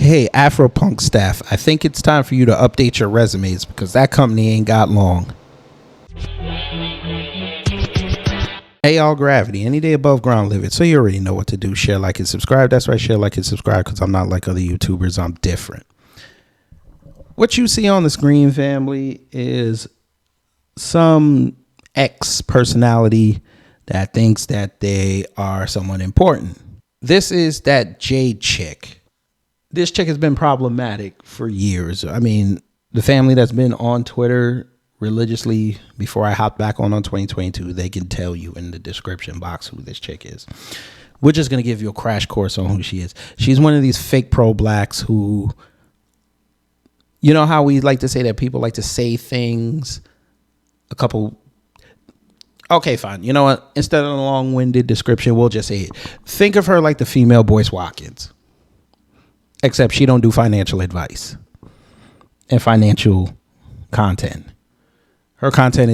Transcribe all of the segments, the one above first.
Hey, afropunk staff, I think it's time for you to update your resumes because that company ain't got long. Hey, all gravity, any day above ground, live it. So you already know what to do. Share, like, and subscribe. That's right, share, like, and subscribe, because I'm not like other YouTubers. I'm different. What you see on the screen, family, is some ex personality that thinks that they are someone important. This is that Jade chick. This chick has been problematic for years. I mean, the family that's been on Twitter religiously before I hopped back on 2022, they can tell you in the description box who this chick is. We're just going to give you a crash course on who she is. She's one of these fake pro-blacks who, you know how we like to say that people like to say things a couple. Okay, fine. You know what? Instead of a long-winded description, we'll just say it. Think of her like the female Boyce Watkins. Except she don't do financial advice and financial content. Her content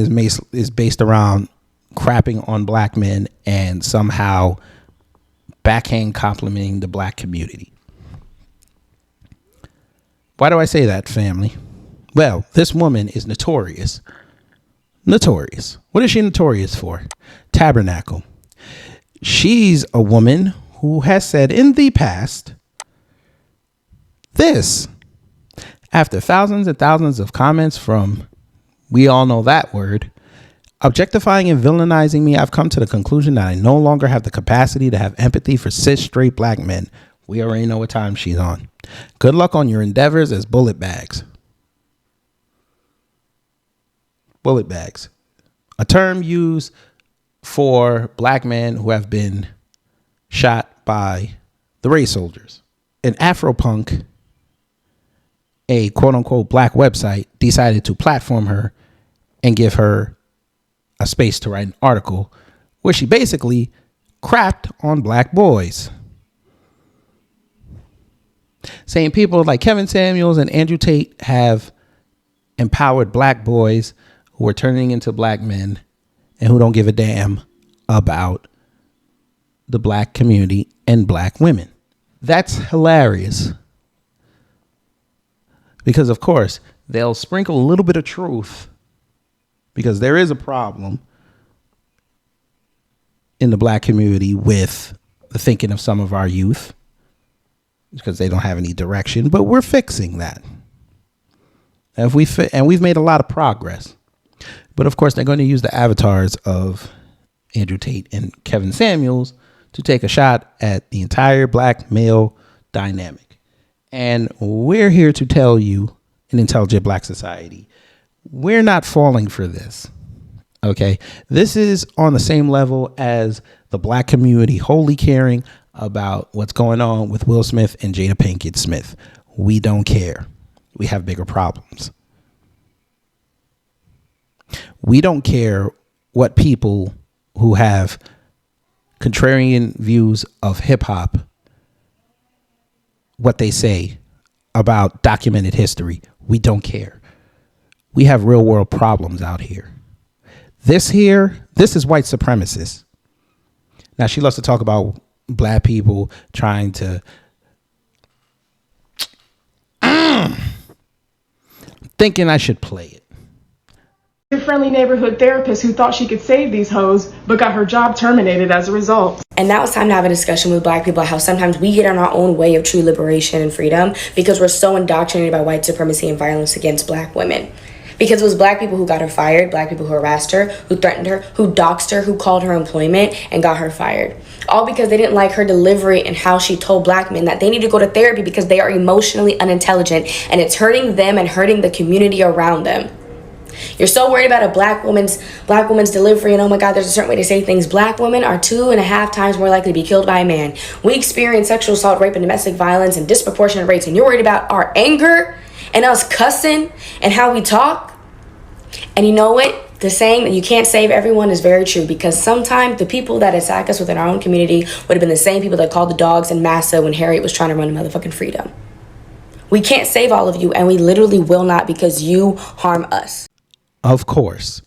is based around crapping on black men and somehow backhand complimenting the black community. Why do I say that, family? Well, this woman is notorious. Notorious. What is she notorious for? Tabernacle. She's a woman who has said in the past this, after thousands and thousands of comments from, we all know that word, objectifying and villainizing me, I've come to the conclusion that I no longer have the capacity to have empathy for cis straight black men. We already know what time she's on. Good luck on your endeavors as bullet bags. Bullet bags. A term used for black men who have been shot by the race soldiers. An afropunk, a quote unquote black website, decided to platform her and give her a space to write an article where she basically crapped on black boys, saying people like Kevin Samuels and Andrew Tate have empowered black boys who are turning into black men and who don't give a damn about the black community and black women. That's hilarious. Because, of course, they'll sprinkle a little bit of truth because there is a problem in the black community with the thinking of some of our youth because they don't have any direction. But we're fixing that. And we've made a lot of progress. But, of course, they're going to use the avatars of Andrew Tate and Kevin Samuels to take a shot at the entire black male dynamic. And we're here to tell you, in Intelligent Black Society, we're not falling for this. Okay. This is on the same level as the black community wholly caring about what's going on with Will Smith and Jada Pinkett Smith. We don't care. We have bigger problems. We don't care what people who have contrarian views of hip hop, what they say about documented history. We don't care. We have real world problems out here. This is white supremacists. Now, she loves to talk about black people trying to thinking I should play it. A friendly neighborhood therapist who thought she could save these hoes but got her job terminated as a result. And now it's time to have a discussion with black people how sometimes we get on our own way of true liberation and freedom because we're so indoctrinated by white supremacy and violence against black women. Because it was black people who got her fired, black people who harassed her, who threatened her, who doxed her, who called her employment and got her fired. All because they didn't like her delivery and how she told black men that they need to go to therapy because they are emotionally unintelligent and it's hurting them and hurting the community around them. You're so worried about a black woman's delivery and oh my God, there's a certain way to say things. Black women are 2.5 times more likely to be killed by a man. We experience sexual assault, rape, and domestic violence in disproportionate rates, and you're worried about our anger and us cussing and how we talk. And you know what? The saying that you can't save everyone is very true because sometimes the people that attack us within our own community would have been the same people that called the dogs in Massa when Harriet was trying to run motherfucking freedom. We can't save all of you, and we literally will not because you harm us. Of course.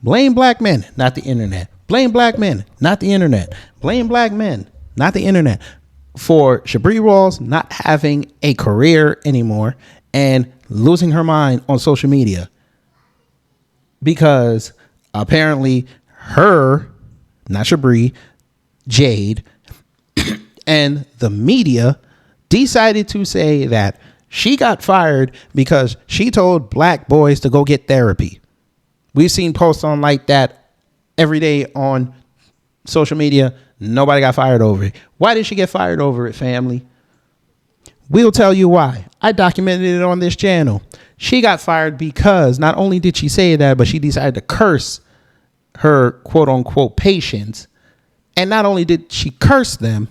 Blame black men, not the internet. Blame black men, not the internet. Blame black men, not the internet. for Shabri Rawls not having a career anymore and losing her mind on social media because apparently her, not Shabri, Jade, and the media decided to say that she got fired because she told black boys to go get therapy. We've seen posts on like that every day on social media. Nobody got fired over it. Why did she get fired over it, family? We'll tell you why. I documented it on this channel. She got fired because not only did she say that, but she decided to curse her quote unquote patients. And not only did she curse them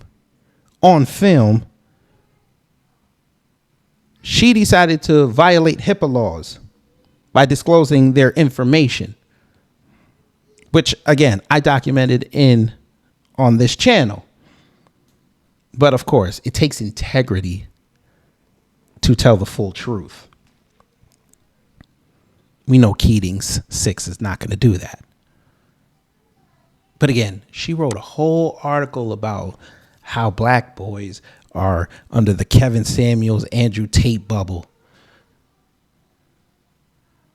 on film, she decided to violate HIPAA laws by disclosing their information, which again, I documented on this channel. But of course, it takes integrity to tell the full truth. We know keatingssixth is not going to do that. But again, she wrote a whole article about how black boys are under the Kevin Samuels, Andrew Tate bubble.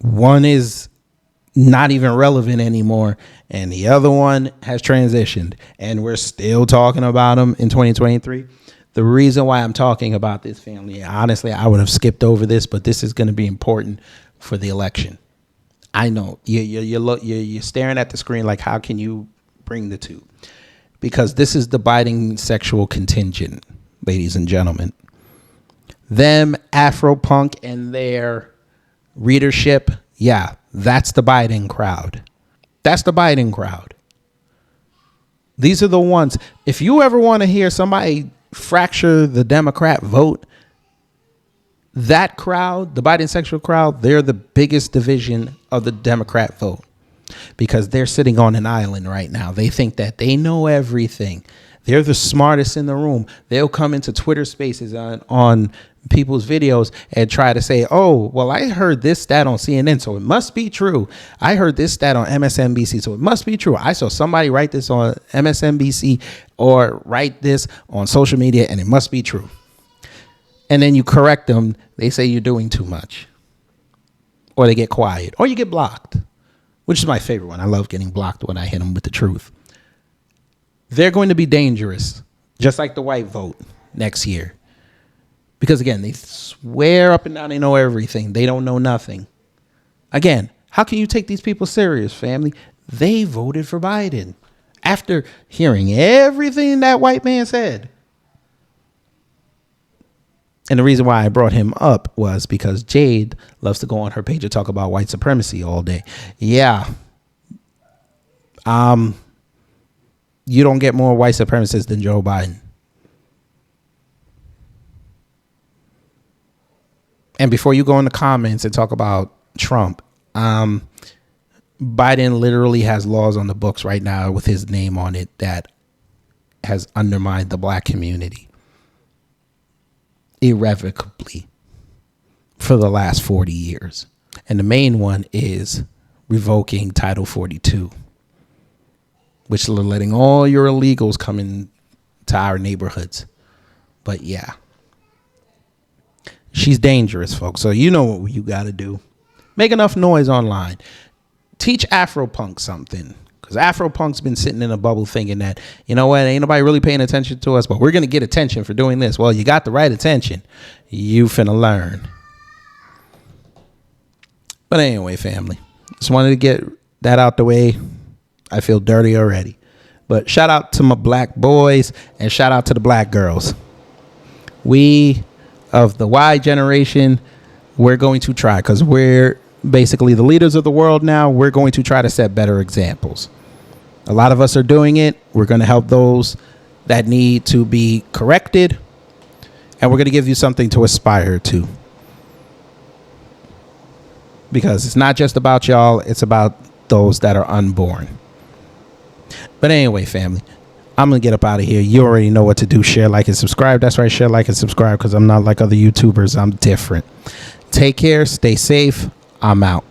One is not even relevant anymore, and the other one has transitioned, and we're still talking about them in 2023. The reason why I'm talking about this, family, honestly, I would have skipped over this, but this is going to be important for the election. I know you're staring at the screen like, how can you bring the two? Because this is the Biden sexual contingent, ladies and gentlemen. Them, afropunk, and their readership, yeah, that's the Biden crowd. That's the Biden crowd. These are the ones. If you ever want to hear somebody fracture the Democrat vote, that crowd, the Biden sexual crowd, they're the biggest division of the Democrat vote because they're sitting on an island right now. They think that they know everything. They're the smartest in the room. They'll come into Twitter spaces on people's videos and try to say, oh, well, I heard this stat on CNN, so it must be true. I heard this stat on MSNBC, so it must be true. I saw somebody write this on MSNBC or write this on social media, and it must be true. And then you correct them. They say you're doing too much. Or they get quiet. Or you get blocked, which is my favorite one. I love getting blocked when I hit them with the truth. They're going to be dangerous, just like the white vote next year. Because, again, they swear up and down they know everything. They don't know nothing. Again, how can you take these people serious, family? They voted for Biden after hearing everything that white man said. And the reason why I brought him up was because Jade loves to go on her page and talk about white supremacy all day. Yeah. You don't get more white supremacists than Joe Biden. And before you go in the comments and talk about Trump, Biden literally has laws on the books right now with his name on it that has undermined the black community irrevocably for the last 40 years. And the main one is revoking Title 42, which is letting all your illegals come into our neighborhoods. But yeah, she's dangerous, folks. So you know what you got to do. Make enough noise online. Teach afropunk something. Because afropunk's been sitting in a bubble thinking that, you know what, ain't nobody really paying attention to us, but we're going to get attention for doing this. Well, you got the right attention. You finna learn. But anyway, family, just wanted to get that out the way. I feel dirty already. But shout out to my black boys and shout out to the black girls. We of the Y generation, we're going to try, because we're basically the leaders of the world now. We're going to try to set better examples. A lot of us are doing it. We're going to help those that need to be corrected. And we're going to give you something to aspire to. Because it's not just about y'all. It's about those that are unborn. But anyway, family, I'm going to get up out of here. You already know what to do. Share, like, and subscribe. That's right. Share, like, and subscribe, because I'm not like other YouTubers. I'm different. Take care. Stay safe. I'm out.